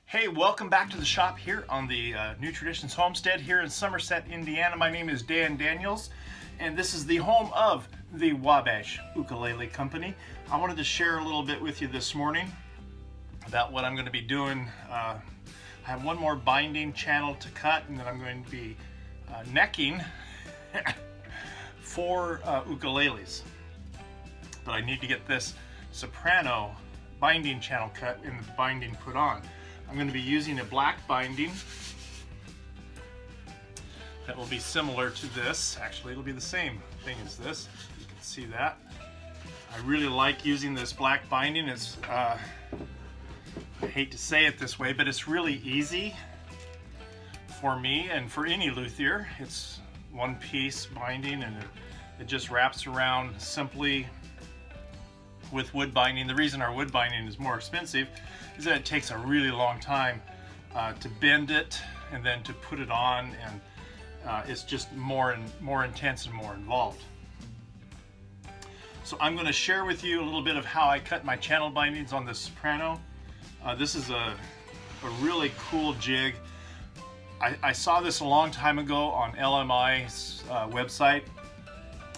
Hey, welcome back to the shop here on the New Traditions Homestead here in Somerset, Indiana. My name is Dan Daniels, and this is the home of the Wabash Ukulele Company. I wanted to share a little bit with you this morning about what I'm going to be doing. I have one more binding channel to cut, and then I'm going to be necking 4 ukuleles. But I need to get this soprano binding channel cut and the binding put on. I'm going to be using a black binding that will be similar to this. Actually, it'll be the same thing as this. You can see that. I really like using this black binding. It's, I hate to say it this way, but it's really easy for me and for any luthier. It's one piece binding and it just wraps around simply with wood binding. The reason our wood binding is more expensive is that it takes a really long time to bend it and then to put it on, and it's just more intense and more involved. So I'm going to share with you a little bit of how I cut my channel bindings on this soprano. This is a really cool jig. I saw this a long time ago on LMI's website.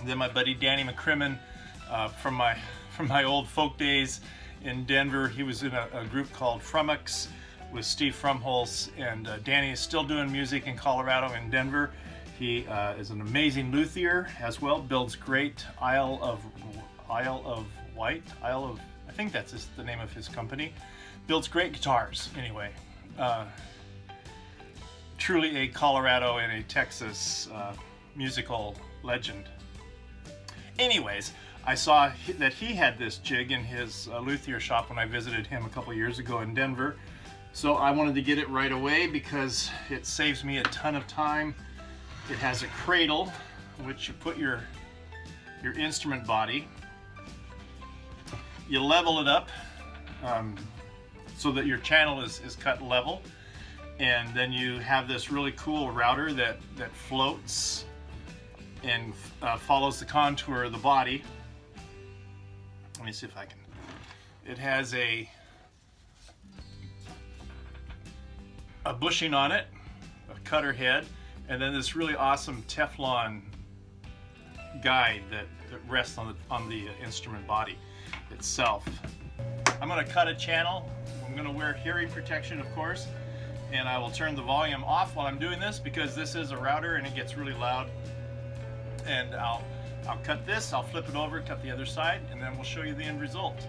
Then my buddy Danny McCrimmon from my old folk days in Denver, he was in a group called Frumux with Steve Frumholz, and Danny is still doing music in Colorado in Denver. He is an amazing luthier as well, builds great Isle of Wight, I think that's the name of his company. Builds great guitars anyway. Truly a Colorado and a Texas musical legend. Anyways, I saw that he had this jig in his luthier shop when I visited him a couple years ago in Denver. So I wanted to get it right away because it saves me a ton of time. It has a cradle in which you put your instrument body. You level it up so that your channel is cut level. And then you have this really cool router that floats and follows the contour of the body. Let me see if I can. It has a bushing on it, a cutter head, and then this really awesome Teflon guide that rests on the instrument body itself. I'm going to cut a channel. I'm going to wear hearing protection, of course, and I will turn the volume off while I'm doing this because this is a router and it gets really loud. And I'll cut this, I'll flip it over, cut the other side, and then we'll show you the end result.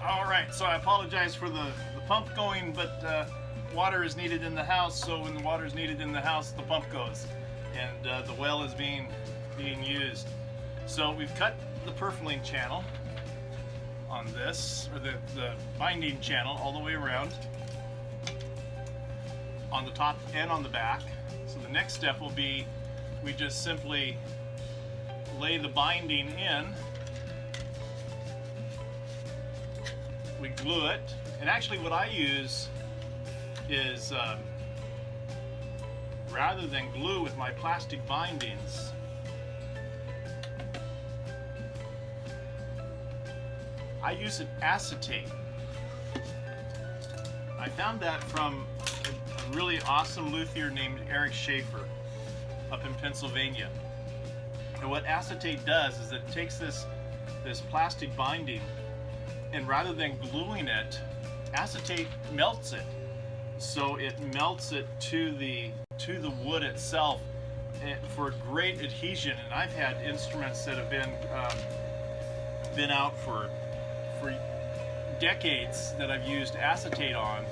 Alright, so I apologize for the pump going, but water is needed in the house, so when the water is needed in the house, the pump goes. And the well is being used. So we've cut the purfling channel on this, or the binding channel all the way around, on the top and on the back. So the next step will be, we just simply lay the binding in. We glue it, and actually what I use is rather than glue with my plastic bindings, I use an acetate. I found that from a really awesome luthier named Eric Schaefer up in Pennsylvania. And what acetate does is it takes this plastic binding, and rather than gluing it, acetate melts it. So it melts it to the wood itself, for great adhesion. And I've had instruments that have been out for decades that I've used acetate on,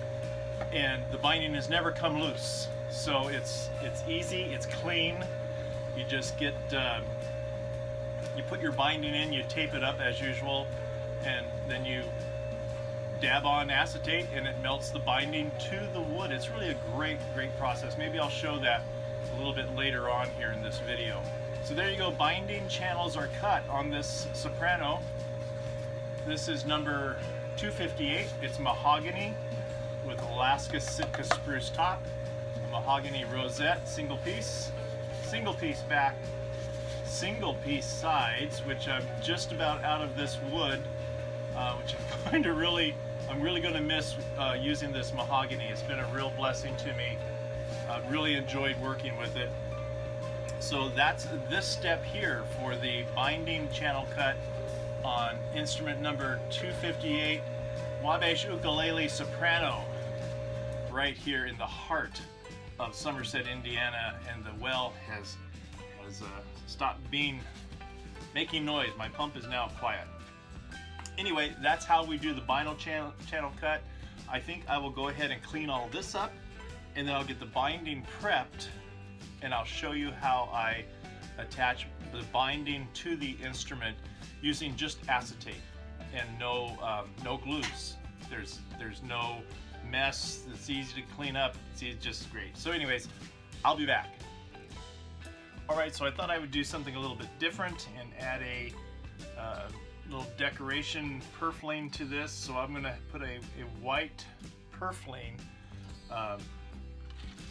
and the binding has never come loose. So it's easy, it's clean. You just get you put your binding in, you tape it up as usual, and then you dab on acetate and it melts the binding to the wood. It's really a great process. Maybe I'll show that a little bit later on here in this video. So there you go, binding channels are cut on this soprano. This is number 258. It's mahogany with Alaska Sitka spruce top, a mahogany rosette, single piece back, single piece sides, which I'm just about out of this wood, which I'm really going to miss using this mahogany. It's been a real blessing to me. I've really enjoyed working with it. So that's this step here for the binding channel cut on instrument number 258, Wabash Ukulele Soprano, right here in the heart of Somerset, Indiana, and the well has stopped making noise. My pump is now quiet. Anyway, that's how we do the vinyl channel cut. I think I will go ahead and clean all this up, and then I'll get the binding prepped, and I'll show you how I attach the binding to the instrument using just acetate and no glues. There's no mess. It's easy to clean up. It's just great. So anyways, I'll be back. All right, so I thought I would do something a little bit different and add a little decoration purfling to this. So I'm gonna put a white purfling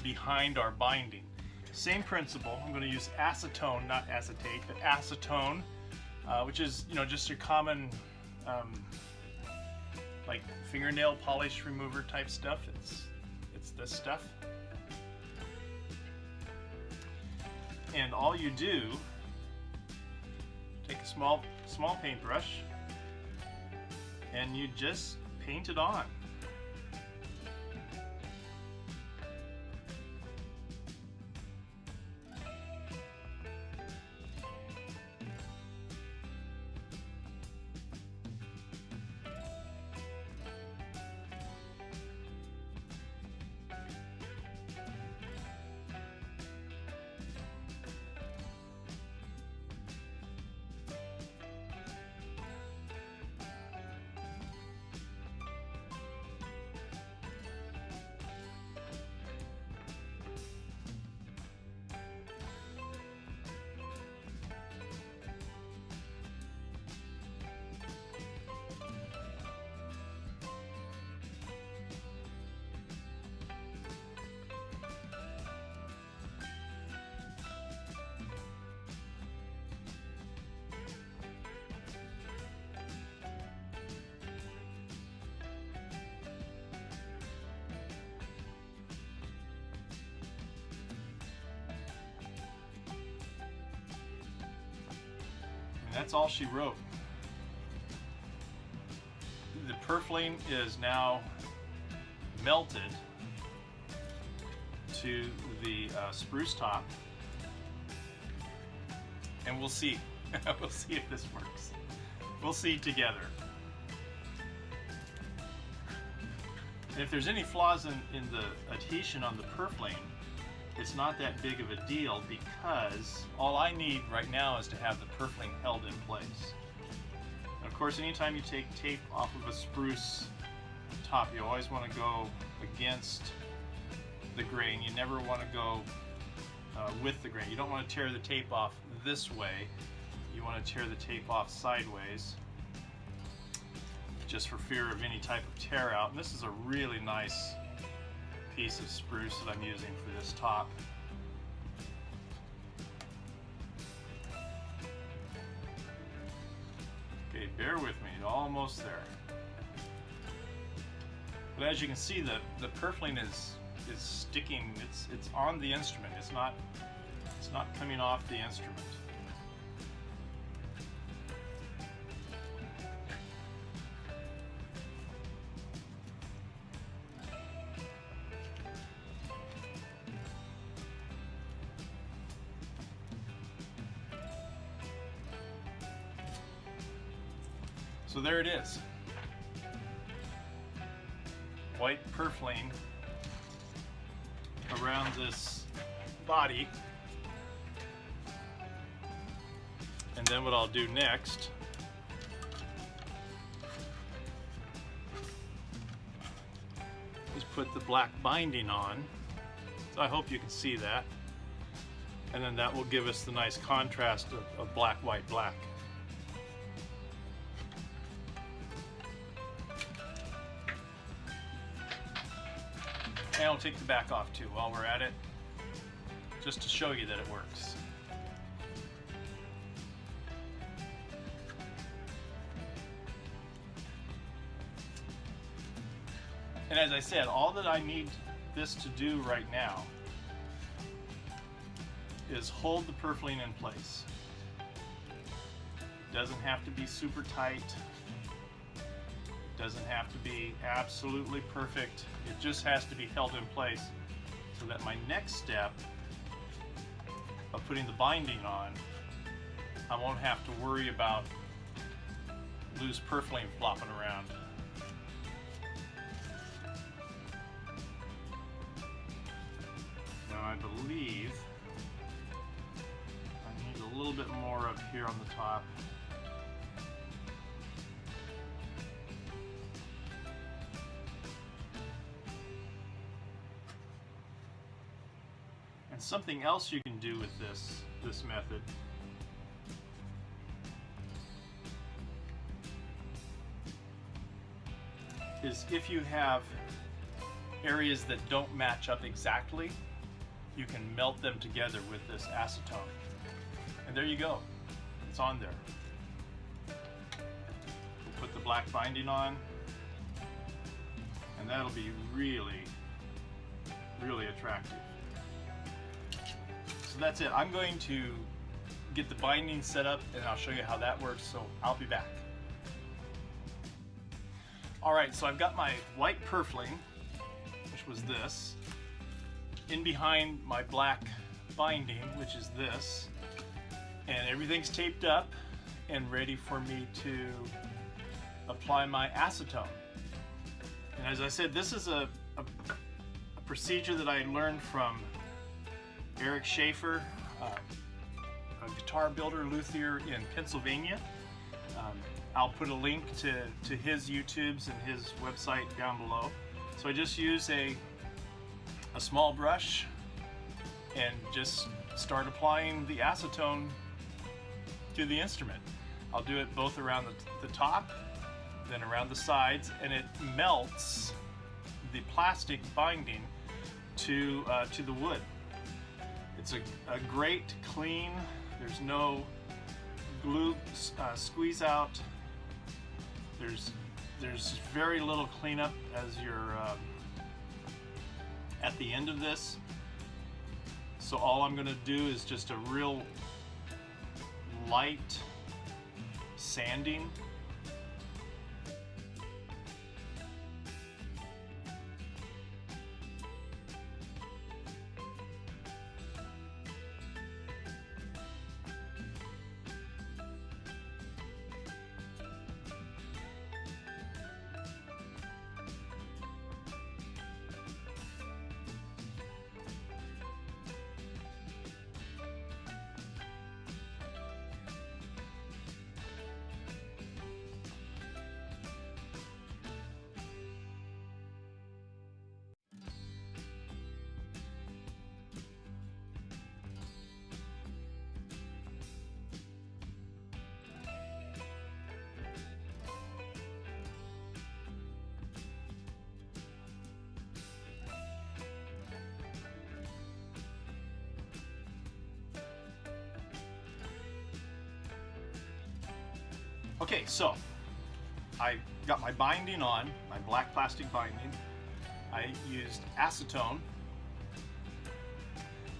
behind our binding. Same principle. I'm gonna use acetone, not acetate, but acetone, which is, just your common like fingernail polish remover type stuff. It's this stuff. And all you do, take a small paintbrush and you just paint it on. That's all she wrote. The purfling is now melted to the spruce top, and we'll see. We'll see if this works. We'll see together. And if there's any flaws in the adhesion on the purfling, it's not that big of a deal, because all I need right now is to have the purfling held in place. And of course, anytime you take tape off of a spruce top, you always want to go against the grain. You never want to go with the grain. You don't want to tear the tape off this way. You want to tear the tape off sideways, just for fear of any type of tear out. And this is a really nice piece of spruce that I'm using for this top. Okay, bear with me, almost there. But as you can see, the purfling is sticking. It's on the instrument. It's not coming off the instrument. So there it is. White purfling around this body. And then what I'll do next is put the black binding on. So I hope you can see that. And then that will give us the nice contrast of black, white, black. And I'll take the back off too while we're at it, just to show you that it works. And as I said, all that I need this to do right now is hold the purfling in place. It doesn't have to be super tight. It doesn't have to be absolutely perfect. It just has to be held in place so that my next step of putting the binding on, I won't have to worry about loose purfling flopping around. Now I believe I need a little bit more up here on the top. And something else you can do with this method is if you have areas that don't match up exactly, you can melt them together with this acetone. And there you go, it's on there. We'll put the black binding on, and that'll be really, really attractive. So that's it. I'm going to get the binding set up and I'll show you how that works, so I'll be back. Alright, so I've got my white purfling, which was this, in behind my black binding, which is this, and everything's taped up and ready for me to apply my acetone. And as I said, this is a procedure that I learned from Eric Schaefer, a guitar builder, luthier in Pennsylvania. I'll put a link to his YouTubes and his website down below. So I just use a small brush and just start applying the acetone to the instrument. I'll do it both around the top, then around the sides, and it melts the plastic binding to the wood. It's a great clean, there's no glue squeeze out, there's very little cleanup as you're at the end of this. So all I'm going to do is just a real light sanding. Okay, so I got my binding on, my black plastic binding. I used acetone.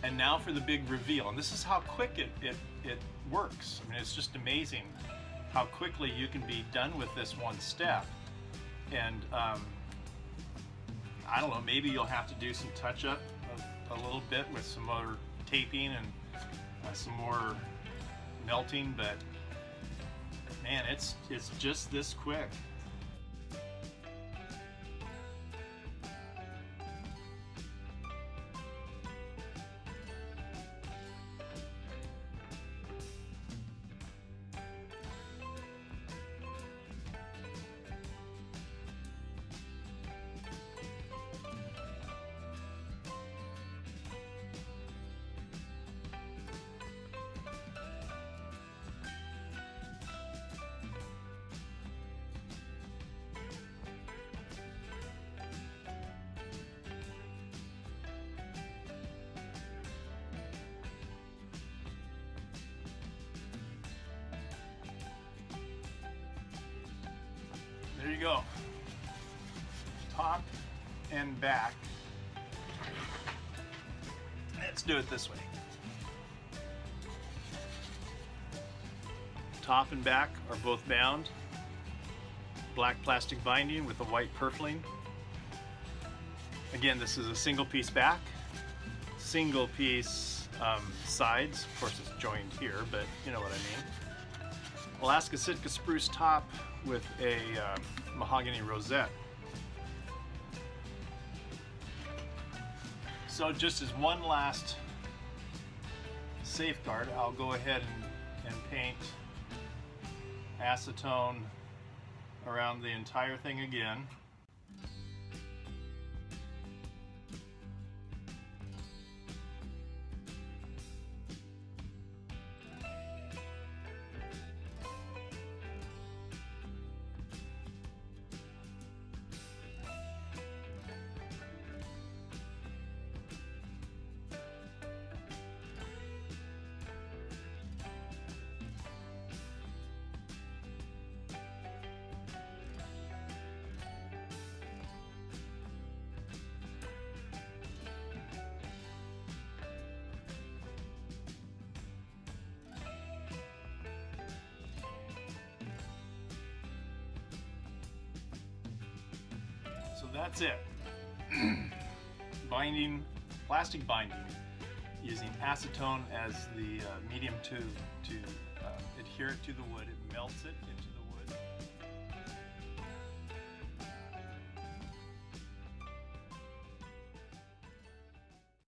And now for the big reveal. And this is how quick it works. I mean, it's just amazing how quickly you can be done with this one step. And I don't know, maybe you'll have to do some touch-up a little bit with some more taping and some more melting, but Man, it's just this quick. There you go. Top and back. Let's do it this way. Top and back are both bound. Black plastic binding with a white purfling. Again, this is a single piece back, single piece sides. Of course, it's joined here, but you know what I mean. Alaska Sitka spruce top with a mahogany rosette. So just as one last safeguard, I'll go ahead and paint acetone around the entire thing again. So that's it. Binding, plastic binding, using acetone as the medium to adhere it to the wood. It melts it into the wood.